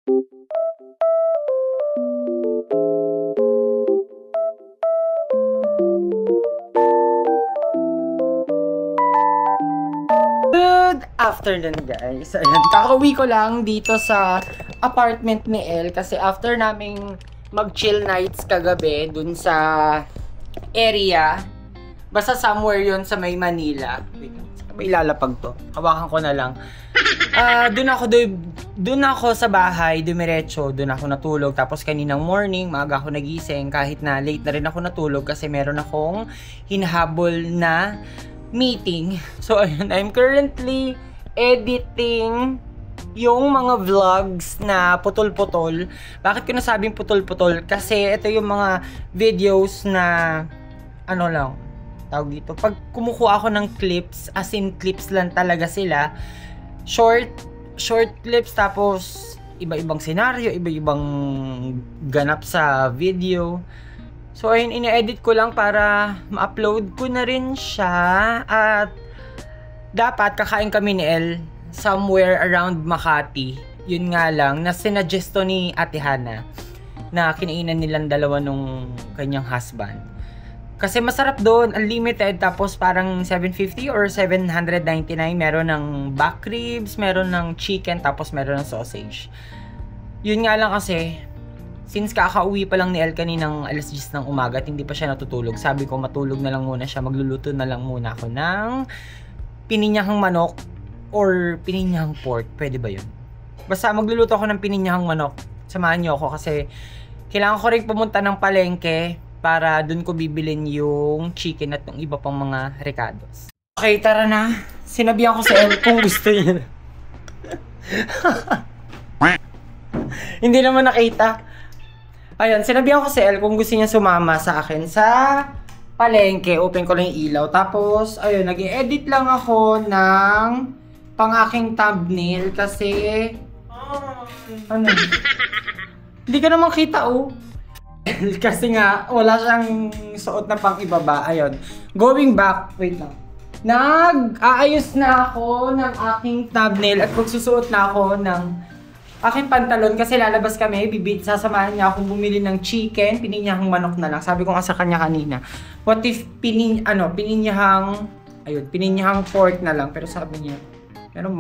Good afternoon guys. Ayan, kakauwi ko lang dito sa apartment ni El kasi after naming mag-chill nights kagabi dun sa area, basta somewhere yon sa may Manila. Wait, may ilalapag to. Hawakan ko na lang. Doon ako sa bahay, dumiretso, doon ako natulog. Tapos kaninang morning, maaga ako nagising kahit na late na rin ako natulog kasi meron akong hinahabol na meeting. So ayun, I'm currently editing yung mga vlogs na putol-putol. Bakit ko nasabing putol-putol? Kasi ito yung mga videos na ano lang, tawag dito. Pag kumukuha ako ng clips, as in clips lang talaga sila. Short clips, tapos iba-ibang senaryo, iba-ibang ganap sa video. So ayun, ine-edit ko lang para ma-upload ko na rin siya. At dapat kakain kami ni El somewhere around Makati. Yun nga lang, na sinuggest to ni Ate Hana na kinainan nilang dalawa nung kanyang husband. Kasi masarap doon, unlimited, tapos parang 750 or 799. Meron ng back ribs, meron ng chicken, tapos meron ng sausage. Yun nga lang kasi, since kakauwi pa lang ni El kaninang alas 10 ng umaga at hindi pa siya natutulog, sabi ko matulog na lang muna siya, magluluto na lang muna ako ng pininyahang manok or pininyahang pork. Pwede ba yun? Basta magluluto ako ng pininyahang manok. Samahan niyo ako kasi kailangan ko rin pumunta ng palengke para dun ko bibilin yung chicken at yung iba pang mga recados. Okay, tara na. Sinabihan ko sa El kung gusto niya. Hindi naman nakita. Ayun, sinabihan ko si El kung gusto niya sumama sa akin sa palengke. Open ko lang yung ilaw. Tapos, ayun, nag-i-edit lang ako ng pang-aking thumbnail kasi ano? Hindi ka naman kita, oh. Kasi nga, wala siyang suot na pang-ibaba. Ayun. Going back, wait lang. Nag-aayos na ako ng aking thumbnail at magsusuot na ako ng aking pantalon kasi lalabas kami, sasamahan niya akong bumili ng chicken, pininyahang manok na lang. Sabi ko nga sa kanya kanina, what if pininyahang pork na lang. Pero sabi niya, meron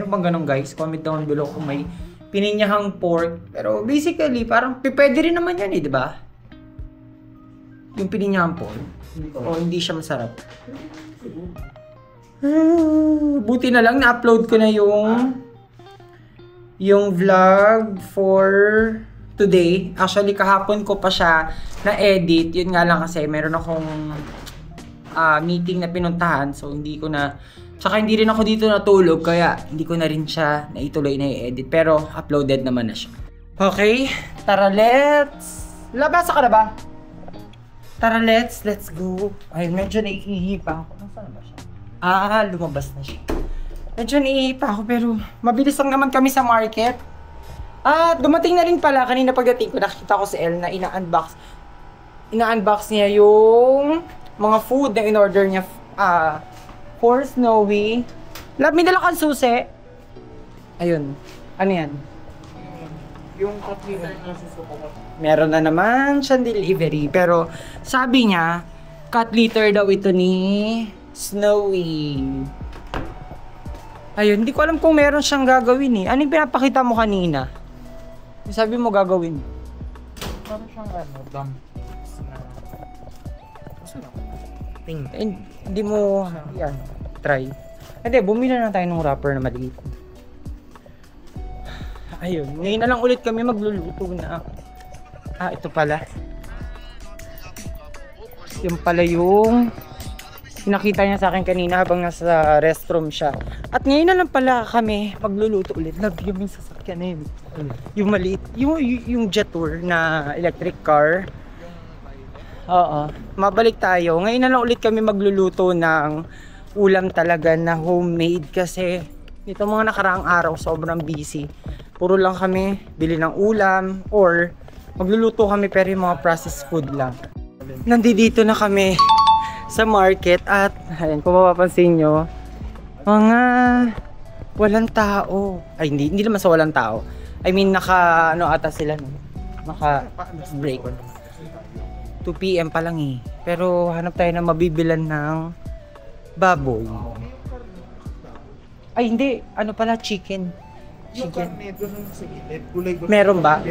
bang ganun guys? Comment down below kung may pininyahang pork. Pero basically, parang pwede rin naman yan di ba? Yung pininyahang pork. O hindi siya masarap. Buti na lang na-upload ko na yung vlog for today. Actually, kahapon ko pa siya na-edit. Yun nga lang kasi meron akong meeting na pinuntahan. So, hindi ko na... Tsaka hindi rin ako dito natulog. Kaya, hindi ko na rin siya naituloy na i-edit. Pero, uploaded naman na siya. Okay. Tara, let's... Labasa ka na ba? Tara, let's go. Ay, medyo naiihipa ako. Nasaan ba siya? Lumabas na siya. Medyo naiipa ako pero mabilis lang naman kami sa market. Dumating na rin pala kanina pagdating ko, nakita ko si El na ina-unbox niya yung mga food na in-order niya for Snowy. May dala kang susi. Ayun. Ano yan? Yung cut liter na susuko ko. Meron na naman siyang delivery. Pero sabi niya, cut liter daw ito ni Snowy. Ayun, hindi ko alam kung meron siyang gagawin eh. Ano yung pinapakita mo kanina? Sabi mo gagawin. Parang siyang dump. Hindi mo, yan, try. Hindi, bumili na tayo ng wrapper na maliit. Ayun, ngayon na lang ulit kami magluluto na. Ito pala. Yung pala yung pinakita niya sa akin kanina habang nasa restroom siya. At ngayon na lang pala kami magluluto ulit. Love yung sasakyan na yun. Yung maliit, yung Jetour na electric car. Oo, mabalik tayo. Ngayon na lang ulit kami magluluto ng ulam talaga na homemade kasi ito mga nakaraang araw sobrang busy. Puro lang kami bili ng ulam or magluluto kami pero yung mga processed food lang. Nandito na kami sa market at ayan, kung mapapansin nyo, mga walang tao. Ay, hindi naman sa walang tao. I mean, naka, ano ata sila, no? Naka break. 2 PM pa lang eh. Pero hanap tayo na mabibilan ng baboy. Ay, hindi. Ano pala? Chicken. Chicken. Meron ba?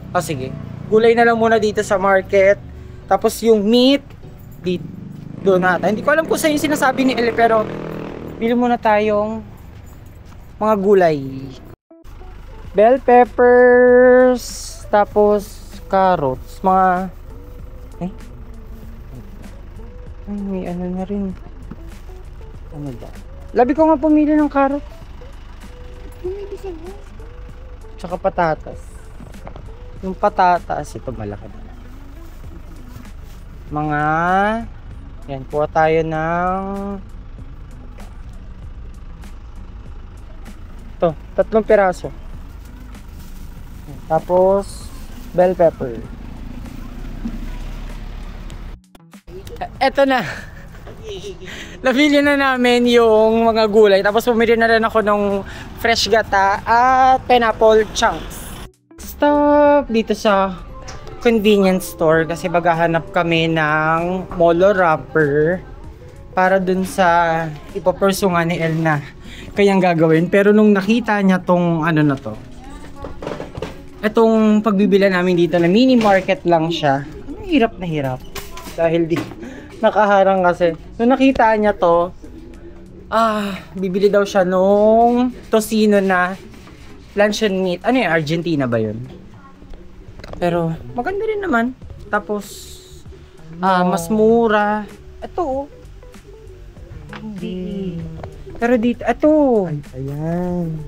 O, sige. Gulay na lang muna dito sa market. Tapos yung meat, dito. Doon nata. Hindi ko alam kung saan yung sinasabi ni Ele, pero bili muna tayong mga gulay. Bell peppers, tapos carrots, mga ay, may ano na rin. Ano ba? Labi ko nga pumili ng carrot. Tsaka patatas. Yung patatas, ito malaki na. Mga yan, kuha tayo ng ito, 3 piraso. Tapos bell pepper. Eto na. Nabili na namin yung mga gulay. Tapos bumili na rin ako ng fresh gata at pineapple chunks. Stop dito sa convenience store kasi maghahanap kami ng molo wrapper para dun sa ipapursu nga ni El na kayang gagawin. Pero nung nakita niya tong ano na to, etong pagbibila namin dito na mini market lang siya, hirap na hirap dahil di nakaharang kasi. Nung nakita niya to, bibili daw siya nung tocino na luncheon meat. Ano yung Argentina ba yun? Pero maganda rin naman. Tapos mas mura. Ito hindi. Pero dito, ito. Ayan.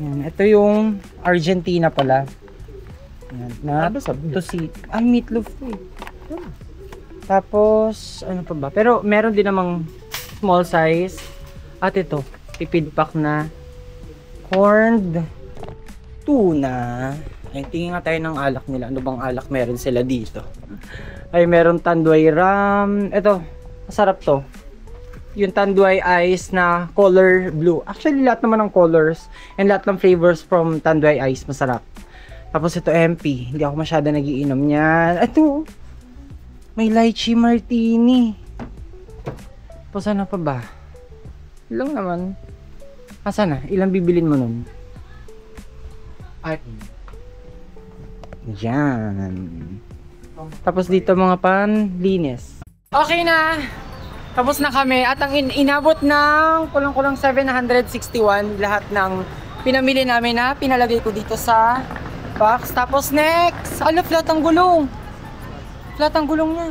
Yan, ito yung Argentina pala. Yan, na tocino. Meatloaf to eh. Tapos, ano pa ba? Pero meron din namang small size. At ito, tipid pack na corned tuna. Ay, tingin nga tayo ng alak nila. Ano bang alak meron sila dito? Ay, meron tanduay ram. Ito, masarap to. Yung tanduay ice na color blue. Actually, lahat naman ng colors and lahat ng flavors from tanduay ice masarap. Tapos ito MP. Hindi ako masyado nagiinom niyan. Ito, may lychee martini. Tapos ano pa ba? Ilang naman. Asa na? Ilang bibilin mo nun? Ay. Yan. Tapos dito mga panlinis. Okay na. Tapos na kami. At ang inabot ng kulang-kulang 761 lahat ng pinamili namin na pinalagay ko dito sa box. Tapos next. Ano, flat ang gulong. Flat ang gulong niya.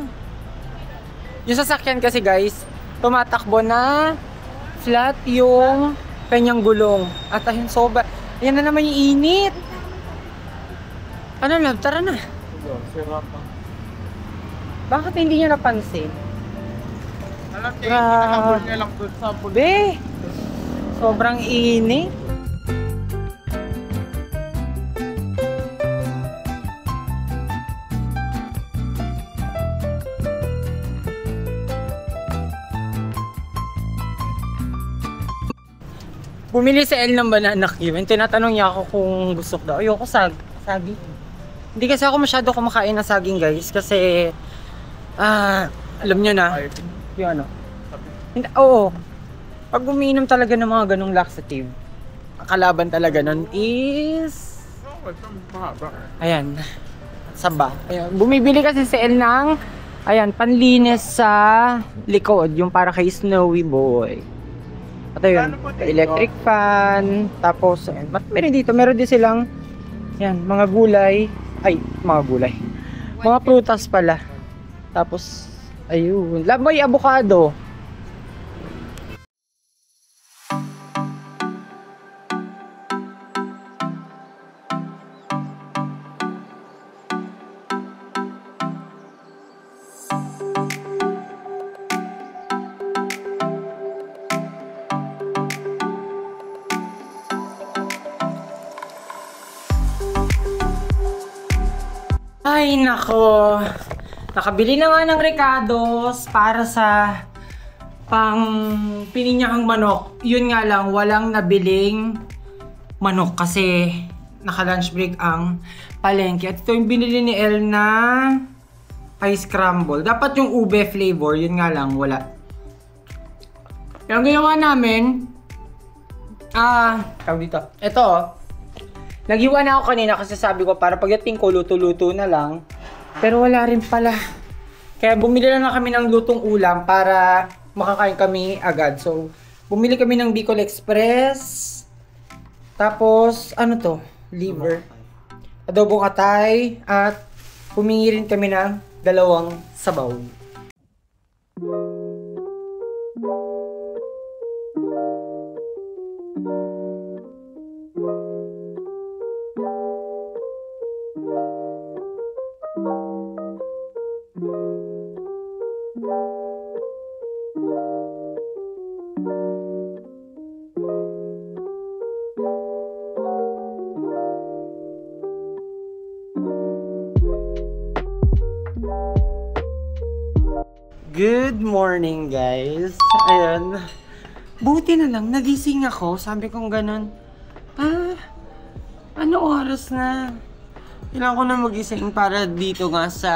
Yung sasakyan kasi guys, tumatakbo na flat yung kanyang gulong. At ayun, soba. Ayan na naman yung init. Ano love, tara na. Bakit hindi niya napansin? Kinakabol niya lang doon sa Be, sobrang init. Bumili si El ng banana Q. Tinatanong niya ako kung gusto ko daw. Ayoko saging. Hindi kasi ako masyado kumakain ng saging guys. Kasi, alam nyo na. Yung ano. Oo. Pag umiinom talaga ng mga ganong laxative, ang kalaban talaga nun is... Ayan. Saba. Ayan. Bumibili kasi si El ng, ayan, panlinis sa likod. Yung para kay Snowy Boy. Ito yun, electric fan, tapos, meron dito, meron din silang, yan, mga gulay, mga prutas pala, tapos, ayun, may avocado. Ay, nako. Nakabili na nga ng recados para sa pang pininyahang manok. Yun nga lang, walang nabiling manok kasi naka-lunch break ang palengke. At ito yung binili ni El na ice scramble. Dapat yung ube flavor, yun nga lang, wala. Yung ginawa namin, tawag dito. Ito, naghiwa na ako kanina kasi sabi ko para pagdating ko, luto-luto na lang. Pero wala rin pala. Kaya bumili na kami ng lutong ulam para makakain kami agad. So, bumili kami ng Bicol Express. Tapos, ano to? Liver. Adobong atay. At humingi rin kami ng 2 sabaw. Good morning, guys. Ayan. Buti na lang, nagising ako. Sabi kong ganun, ano oras na? Kailangan ko na magising para dito nga sa...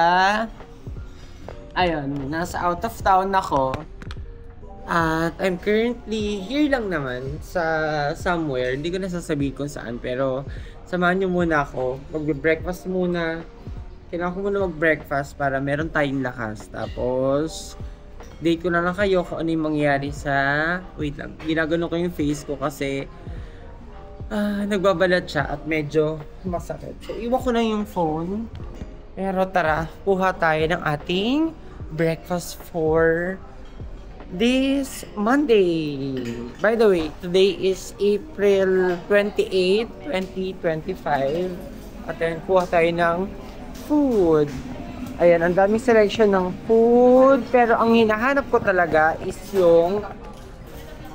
Ayun, nasa out of town ako. At I'm currently here lang naman sa somewhere. Hindi ko na sasabihin kung saan, pero samahan nyo muna ako. Mag-breakfast muna. Kailangan ko muna mag-breakfast para meron tayong lakas. Tapos, date ko na lang kayo kung ano yung mangyari sa... Wait lang, ginagano ko yung face ko kasi nagbabalat siya at medyo masakit. So, iwan ko na yung phone. Pero tara, kuha tayo ng ating breakfast for this Monday. By the way, today is April 28, 2025. At then, kuha tayo ng food. Ayan, ang daming selection ng food. Pero ang hinahanap ko talaga is yung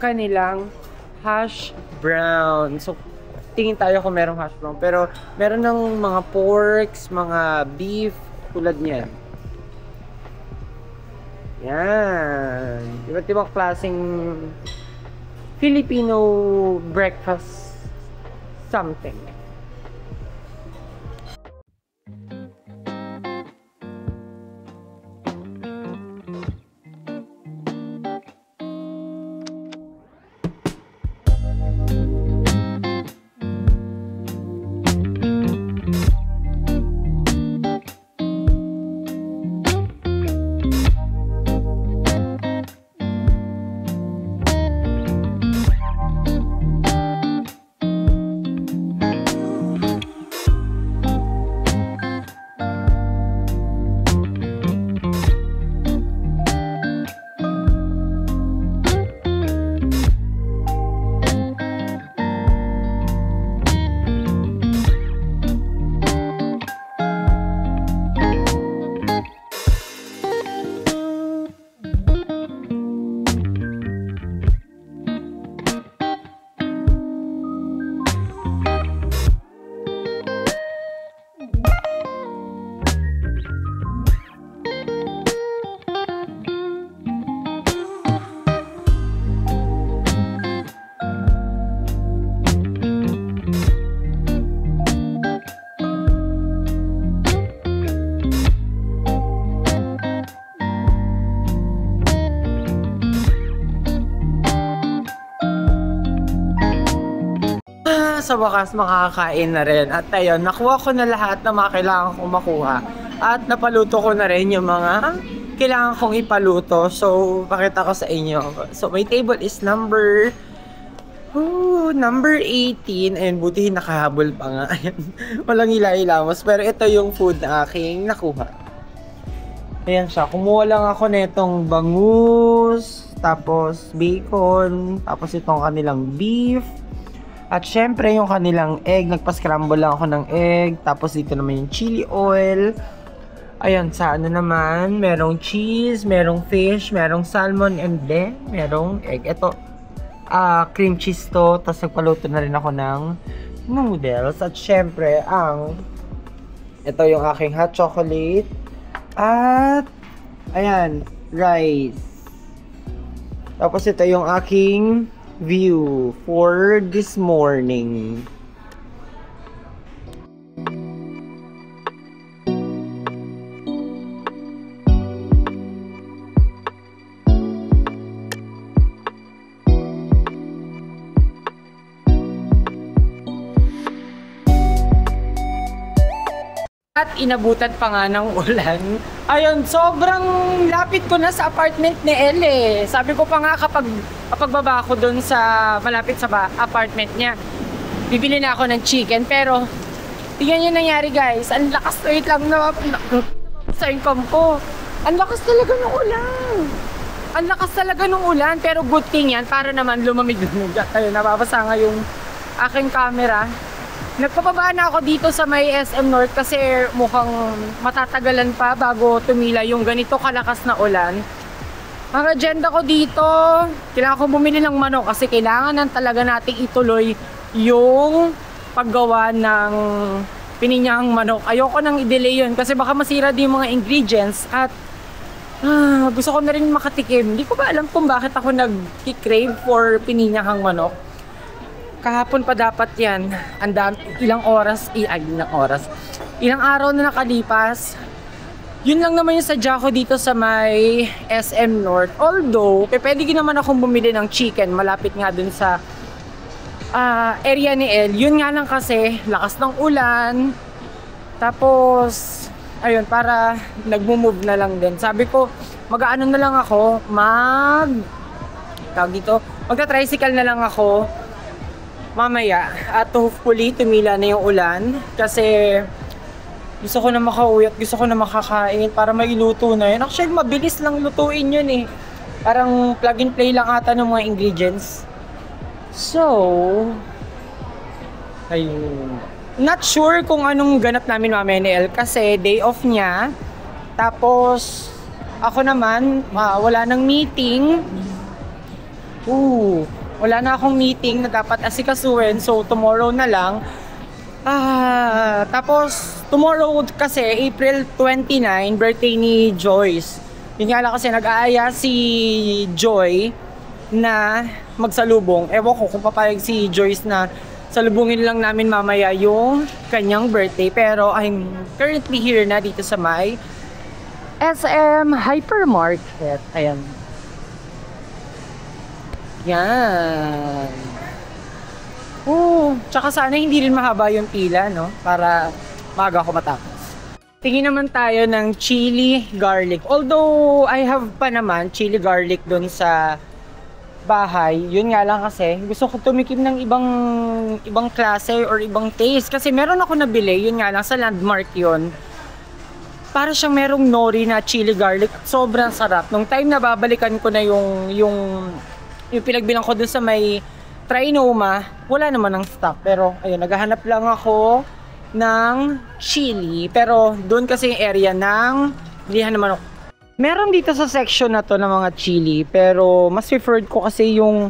kanilang hash brown. So, tingin tayo kung merong hash brown. Pero, meron ng mga porks, mga beef, tulad niyan. Yan. Iba't ibang klaseng Filipino breakfast something. Sa wakas makakain na rin. At ayun, nakuha ko na lahat na mga kailangan kong makuha. At napaluto ko na rin yung mga kailangan kong ipaluto. So, pakita ko sa inyo. So, my table is number 18. And buti nakahabol pa nga. Walang hila-hilamos. Pero ito yung food na aking nakuha. Ayan siya. Kumuha lang ako netong bangus. Tapos bacon. Tapos itong kanilang beef. At syempre yung kanilang egg, nagpa-scramble lang ako ng egg. Tapos dito naman yung chili oil. Ayan, sa ano naman, merong cheese, merong fish, merong salmon, and then merong egg. Ito, cream cheese to. Tapos nagpaluto na rin ako ng noodles. At syempre, ito yung aking hot chocolate. At, ayan, rice. Tapos ito yung aking view for this morning. At inabutan pa nga ng ulan. Ayun, sobrang lapit ko na sa apartment ni Elle. Sabi ko pa nga kapag baba ko dun sa malapit sa apartment niya, bibili na ako ng chicken. Pero, tingnan nyo nangyari guys. Ang lakas, wait lang na sa income ko. Ang lakas talaga ng ulan. Ang lakas talaga ng ulan. Pero good thing yan, para naman lumamig-lumig. Ayun, nababasa nga yung aking camera. Nagpapaba na ako dito sa may SM North kasi mukhang matatagalan pa bago tumila yung ganito kalakas na ulan. Ang agenda ko dito, kailangan ko bumili ng manok kasi kailangan talaga nating ituloy yung paggawa ng pininyahang manok. Ayoko nang i-delay yun kasi baka masira din yung mga ingredients at gusto ko na rin makatikim. Hindi ko ba alam kung bakit ako nag-crave for pininyahang manok. Kahapon pa dapat yan. Ilang araw na nakalipas. Yun lang naman yung sadya ko dito sa may SM North. Although, pwede naman akong bumili ng chicken. Malapit nga dun sa area ni El. Yun nga lang kasi, lakas ng ulan. Tapos, ayun, para nagmo-move na lang din. Sabi ko, mag-ano na lang ako, magta-tricycle na lang ako mamaya at hopefully tumila na yung ulan kasi gusto ko na makauwi at gusto ko na makakain para mailuto na yun. Actually, mabilis lang lutuin yun eh. Parang plug and play lang ata ng mga ingredients. So, ayun. Not sure kung anong ganap namin mamaya ni El kasi day off niya. Tapos, ako naman, wala nang meeting. Wala na akong meeting na dapat asikasuhin, so tomorrow na lang. Tapos, tomorrow kasi, April 29, birthday ni Joyce. Yun nga lang kasi nag-aaya si Joy na magsalubong. Ewan ko kung papayag si Joyce na salubungin lang namin mamaya yung kanyang birthday. Pero I'm currently here na dito sa may SM Hypermarket. Ayan. Yan. Tsaka sana hindi rin mahaba yung pila, no? Para maaga ako matapos. Tingin naman tayo ng chili garlic. Although, I have pa naman chili garlic dun sa bahay. Yun nga lang kasi, gusto ko tumikim ng ibang klase or ibang taste. Kasi meron ako nabili, yun nga lang, sa Landmark yun. Para siyang merong nori na chili garlic. Sobrang sarap. Nung time na babalikan ko na yung pinagbilang ko dun sa may Trinoma, wala naman ng stock. Pero, ayun, naghahanap lang ako ng chili. Pero, doon kasi yung area ng bilihan naman ako. Meron dito sa section na to ng mga chili. Pero, mas preferred ko kasi yung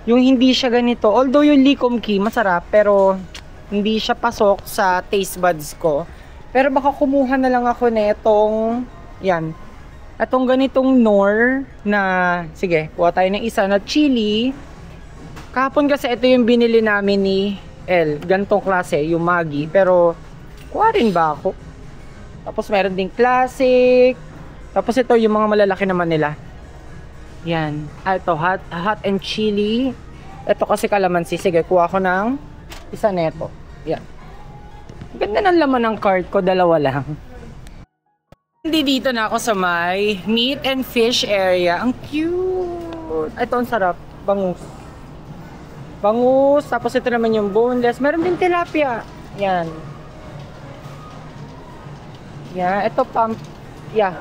hindi siya ganito. Although yung Licom Key, masarap. Pero, hindi siya pasok sa taste buds ko. Pero, baka kumuha na lang ako netong, yan. Atong ganitong Knorr na, sige, kuha tayo ng isa na chili. Kahapon kasi ito yung binili namin ni El. Gantong klase, yung Maggi. Pero, kuha rin ba ako? Tapos meron ding classic. Tapos ito yung mga malalaki naman nila. Yan. Ito, hot and chili. Ito kasi kalamansi. Sige, kuha ko ng isa neto. Yan. Ganda ng laman ng cart ko, dalawa lang. Hindi dito na ako sa may meat and fish area. Ang cute. Ito, ang sarap. Bangus. Bangus. Tapos ito naman yung boneless. Meron din tilapia. Yan. Yan. Ito,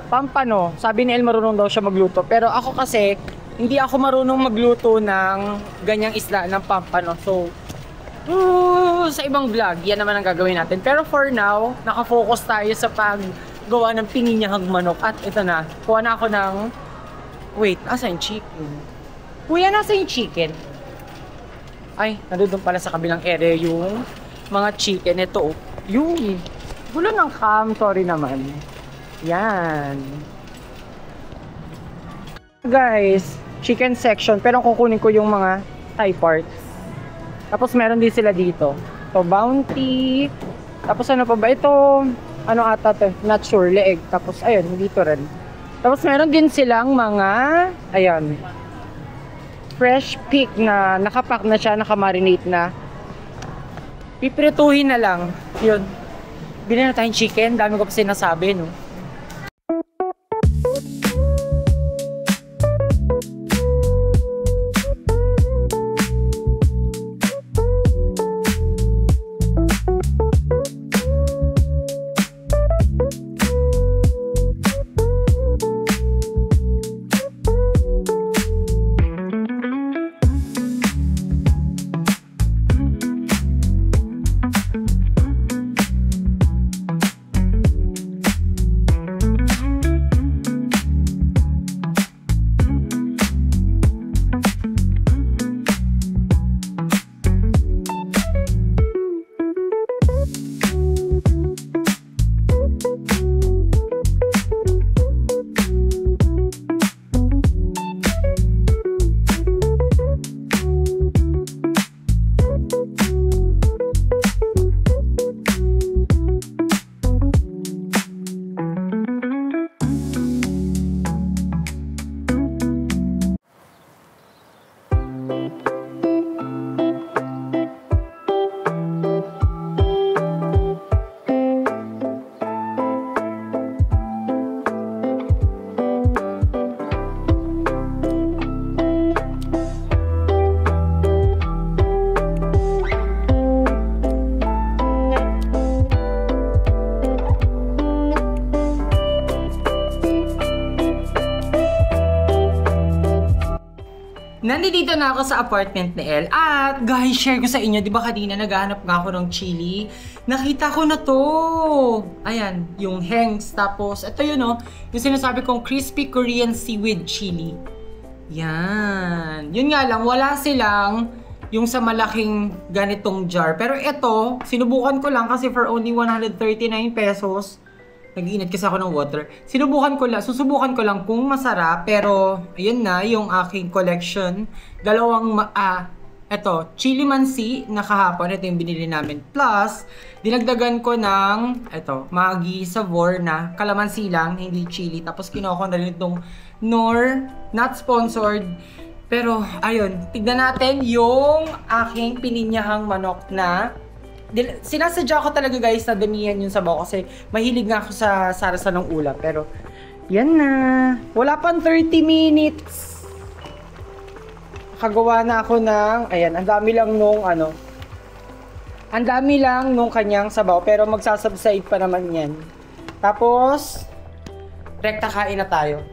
pampano. Sabi ni El, marunong daw siya magluto. Pero ako kasi, hindi ako marunong magluto ng ganyang isla ng pampano. So, sa ibang vlog, yan naman ang gagawin natin. Pero for now, nakafocus tayo sa gawa ng pininyahang manok. At ito na, kuha na ako ng wait, asa yung chicken? Kuya, nasa yung chicken? Ay, nandun pala sa kabilang area yung mga chicken. Ito, yung gulo ng cam, sorry naman. Yan. Guys, chicken section, pero kukunin ko yung mga thigh parts. Tapos meron din sila dito. So, bounty. Tapos ano pa ba ito? Ano ata to? Not sure. Leeg. Tapos ayun, dito rin. Tapos meron din silang mga, ayan, fresh pick na nakapack na siya, nakamarinate na. Piprituhin na lang. Yun. Bili na tayong chicken. Dami ko pa sinasabi, no? Nandito na ako sa apartment ni Elle. At guys, share ko sa inyo, di ba kanina naghahanap nga ako ng chili? Nakita ko na to! Ayan, yung hengs. Tapos, ito yun yung sinasabi kong crispy Korean seaweed chili. Yan. Yun nga lang, wala silang yung sa malaking ganitong jar. Pero ito, sinubukan ko lang kasi for only 139 pesos. Nag-iinit kasi ako ng water. Susubukan ko lang kung masarap. Pero, ayun na, yung aking collection. Ito, chili mansi na kahapon. Ito yung binili namin. Plus, dinagdagan ko ng, Maggi Savor na kalamansi lang, hindi chili. Tapos, kinuha ko na rin itong Knorr, not sponsored. Pero, ayun, tignan natin yung aking pininyahang manok na sinasadya ko talaga guys na damihan yung sabaw kasi mahilig nga ako sa sarasa ng ulam. Pero, yan na. Wala pang 30 minutes. Nakagawa na ako ng, ayan, ang dami lang nung kanyang sabaw. Pero magsasubside pa naman yan. Tapos, rekta kain na tayo.